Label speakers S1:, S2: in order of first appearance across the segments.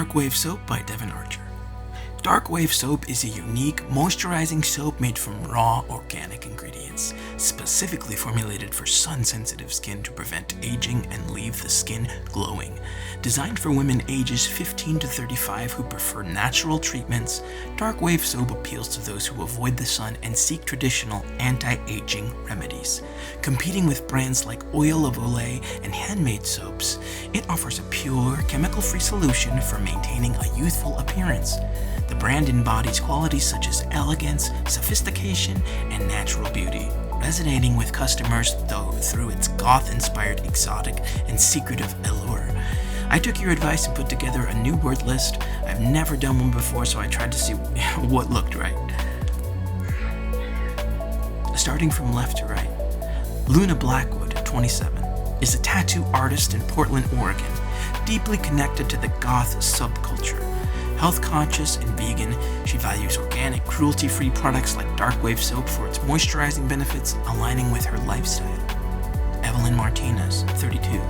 S1: Dark Wave Soap by Devon. Dark Wave Soap is a unique, moisturizing soap made from raw, organic ingredients, specifically formulated for sun-sensitive skin to prevent aging and leave the skin glowing. Designed for women ages 15 to 35 who prefer natural treatments, Dark Wave Soap appeals to those who avoid the sun and seek traditional anti-aging remedies. Competing with brands like Oil of Olay and handmade soaps, it offers a pure, chemical-free solution for maintaining a youthful appearance. The brand embodies qualities such as elegance, sophistication, and natural beauty, resonating with customers through its goth-inspired exotic and secretive allure. I took your advice and put together a new word list. I've never done one before, so I tried to see what looked right. Starting from left to right, Luna Blackwood, 27, is a tattoo artist in Portland, Oregon, deeply connected to the goth subculture. Health-conscious and vegan, she values organic, cruelty-free products like Dark Wave Soap for its moisturizing benefits, aligning with her lifestyle. Evelyn Martinez, 32,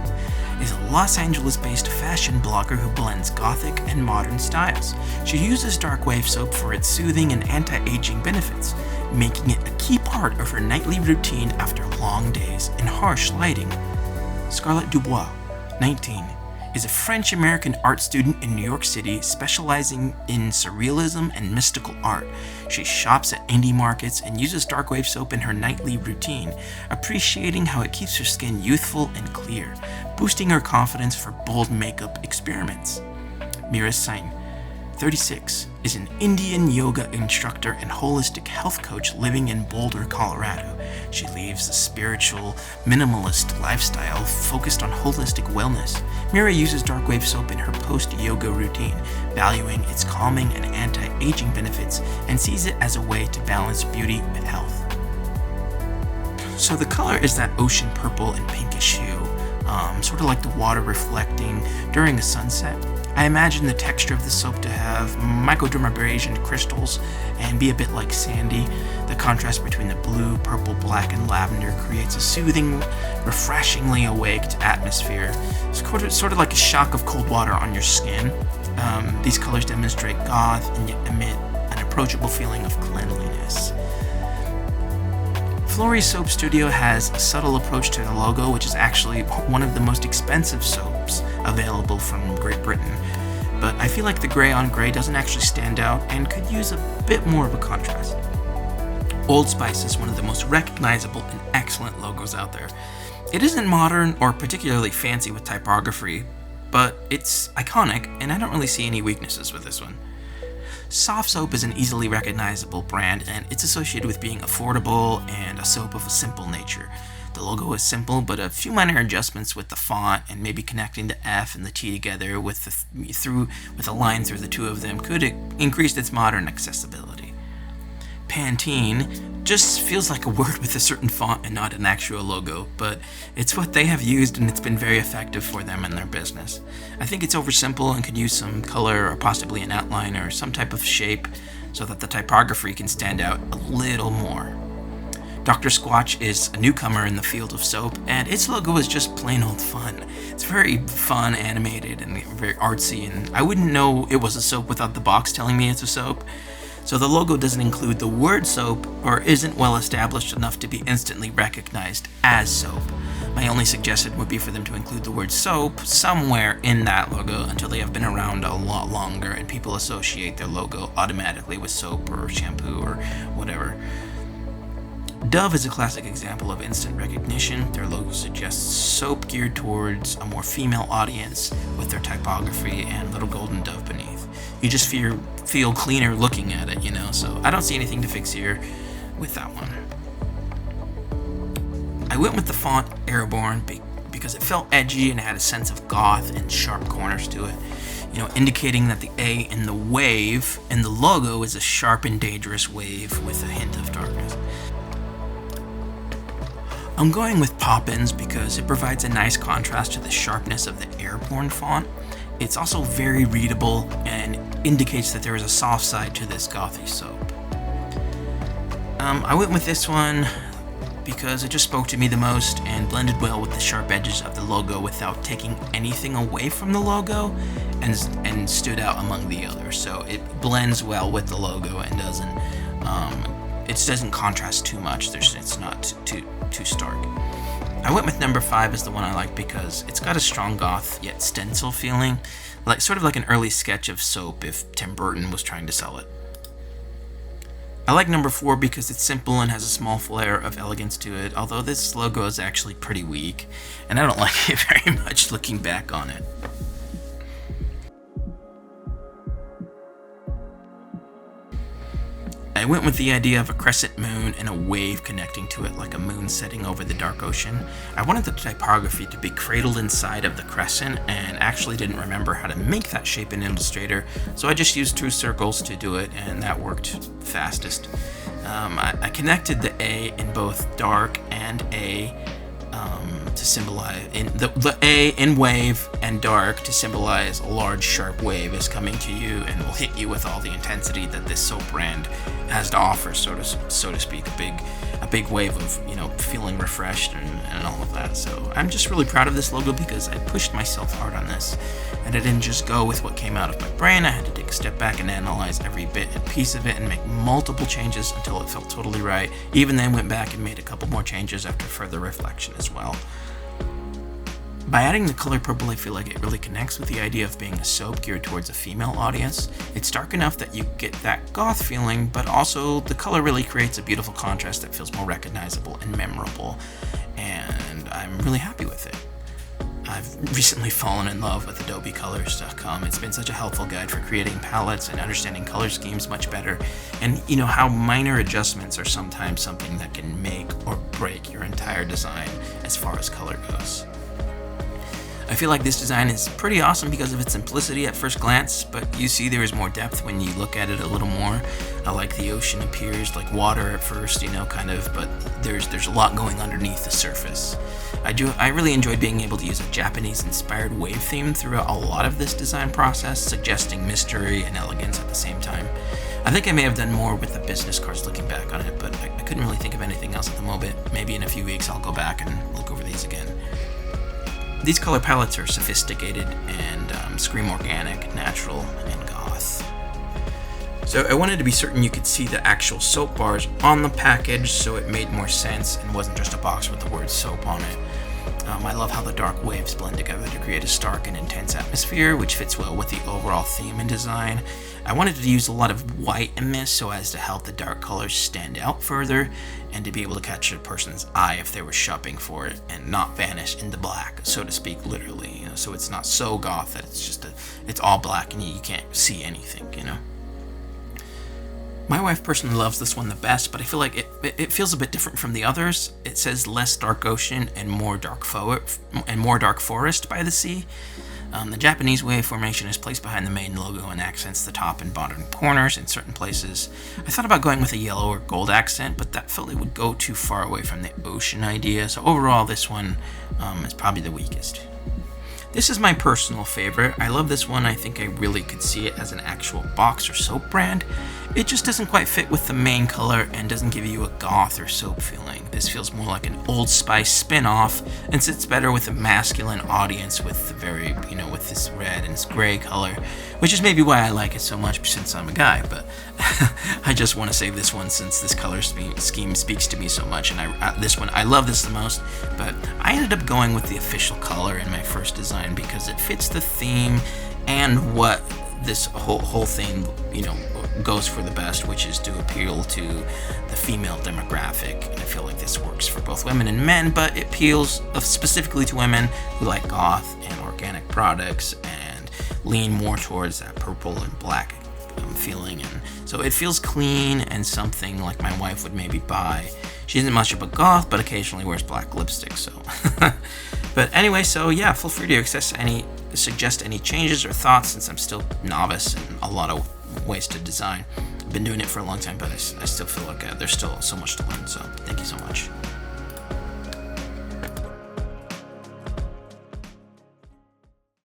S1: is a Los Angeles-based fashion blogger who blends gothic and modern styles. She uses Dark Wave Soap for its soothing and anti-aging benefits, making it a key part of her nightly routine after long days in harsh lighting. Scarlett Dubois, 19, is a French-American art student in New York City specializing in surrealism and mystical art. She shops at indie markets and uses Dark Wave Soap in her nightly routine, appreciating how it keeps her skin youthful and clear, boosting her confidence for bold makeup experiments. Mira Sain, 36, is an Indian yoga instructor and holistic health coach living in Boulder, Colorado. She lives a spiritual, minimalist lifestyle focused on holistic wellness. Mira uses Dark Wave Soap in her post-yoga routine, valuing its calming and anti-aging benefits, and sees it as a way to balance beauty with health. So the color is that ocean purple and pinkish hue, sort of like the water reflecting during a sunset. I imagine the texture of the soap to have microdermabrasion crystals and be a bit like sandy. The contrast between the blue, purple, black, and lavender creates a soothing, refreshingly awaked atmosphere. It's sort of like a shock of cold water on your skin. These colors demonstrate goth and yet emit an approachable feeling of cleanliness. Flori Soap Studio has a subtle approach to the logo, which is actually one of the most expensive soaps available from Great Britain. But I feel like the gray on gray doesn't actually stand out and could use a bit more of a contrast. Old Spice is one of the most recognizable and excellent logos out there. It isn't modern or particularly fancy with typography, but it's iconic, and I don't really see any weaknesses with this one. Soft Soap is an easily recognizable brand, and it's associated with being affordable and a soap of a simple nature. The logo is simple, but a few minor adjustments with the font and maybe connecting the F and the T together with a line through the two of them could increase its modern accessibility. Pantene just feels like a word with a certain font and not an actual logo, but it's what they have used and it's been very effective for them in their business. I think it's oversimple and could use some color or possibly an outline or some type of shape so that the typography can stand out a little more. Dr. Squatch is a newcomer in the field of soap, and its logo is just plain old fun. It's very fun, animated, and very artsy, and I wouldn't know it was a soap without the box telling me it's a soap. So the logo doesn't include the word soap or isn't well established enough to be instantly recognized as soap. My only suggestion would be for them to include the word soap somewhere in that logo until they have been around a lot longer and people associate their logo automatically with soap or shampoo or whatever. Dove is a classic example of instant recognition. Their logo suggests soap geared towards a more female audience with their typography and little golden dove beneath. You just feel cleaner looking at it, so I don't see anything to fix here with that one. I went with the font Airborne because it felt edgy and had a sense of goth and sharp corners to it, indicating that the A in the wave in the logo is a sharp and dangerous wave with a hint of darkness. I'm going with Poppins because it provides a nice contrast to the sharpness of the Airborne font. It's also very readable and indicates that there is a soft side to this gothy soap. I went with this one because it just spoke to me the most and blended well with the sharp edges of the logo without taking anything away from the logo, and stood out among the others. So it blends well with the logo and doesn't contrast too much. It's not too stark. I went with number 5 as the one I like because it's got a strong goth yet stencil feeling, sort of like an early sketch of soap if Tim Burton was trying to sell it. I like number 4 because it's simple and has a small flair of elegance to it, although this logo is actually pretty weak, and I don't like it very much looking back on it. I went with the idea of a crescent moon and a wave connecting to it like a moon setting over the dark ocean. I wanted the typography to be cradled inside of the crescent and actually didn't remember how to make that shape in Illustrator, so I just used true circles to do it, and that worked fastest. I connected the A in both dark and A to symbolize the A in wave and dark to symbolize a large sharp wave is coming to you and will hit you with all the intensity that this soap brand has to offer, so to speak. A big wave of feeling refreshed and all of that. So I'm just really proud of this logo because I pushed myself hard on this, and I didn't just go with what came out of my brain. I had to take a step back and analyze every bit and piece of it and make multiple changes until it felt totally right. Even then went back and made a couple more changes after further reflection as well. By adding the color purple, I feel like it really connects with the idea of being a soap geared towards a female audience. It's dark enough that you get that goth feeling, but also the color really creates a beautiful contrast that feels more recognizable and memorable, and I'm really happy with it. I've recently fallen in love with adobecolors.com. It's been such a helpful guide for creating palettes and understanding color schemes much better, and how minor adjustments are sometimes something that can make or break your entire design as far as color goes. I feel like this design is pretty awesome because of its simplicity at first glance, but you see there is more depth when you look at it a little more. I like the ocean appears like water at first, but there's a lot going underneath the surface. I really enjoyed being able to use a Japanese-inspired wave theme throughout a lot of this design process, suggesting mystery and elegance at the same time. I think I may have done more with the business cards looking back on it, but I couldn't really think of anything else at the moment. Maybe in a few weeks I'll go back and look over these again. These color palettes are sophisticated and scream organic, natural, and goth. So I wanted to be certain you could see the actual soap bars on the package, so it made more sense and wasn't just a box with the word soap on it. I love how the dark waves blend together to create a stark and intense atmosphere, which fits well with the overall theme and design. I wanted to use a lot of white in this so as to help the dark colors stand out further and to be able to catch a person's eye if they were shopping for it and not vanish into black, so to speak, literally. So it's not so goth that it's all black and you can't see anything. My wife personally loves this one the best, but I feel like it feels a bit different from the others. It says less dark ocean and more dark forest by the sea. The Japanese wave formation is placed behind the main logo and accents the top and bottom corners in certain places. I thought about going with a yellow or gold accent, but that felt it would go too far away from the ocean idea, so overall this one is probably the weakest. This is my personal favorite. I love this one. I think I really could see it as an actual box or soap brand. It just doesn't quite fit with the main color and doesn't give you a goth or soap feeling. This feels more like an Old Spice spin-off and sits better with a masculine audience with the very, with this red and this gray color, which is maybe why I like it so much since I'm a guy, but I just want to save this one since this color scheme speaks to me so much, and I love this the most, but I ended up going with the official color in my first design because it fits the theme and what this whole thing, goes for the best, which is to appeal to the female demographic. And I feel like this works for both women and men, but it appeals specifically to women who like goth and organic products and lean more towards that purple and black feeling. And so it feels clean and something like my wife would maybe buy. She isn't much of a goth, but occasionally wears black lipstick, so. But anyway, so yeah, feel free to suggest any changes or thoughts since I'm still novice in a lot of ways to design. I've been doing it for a long time, but I still feel like there's still so much to learn, so thank you so much.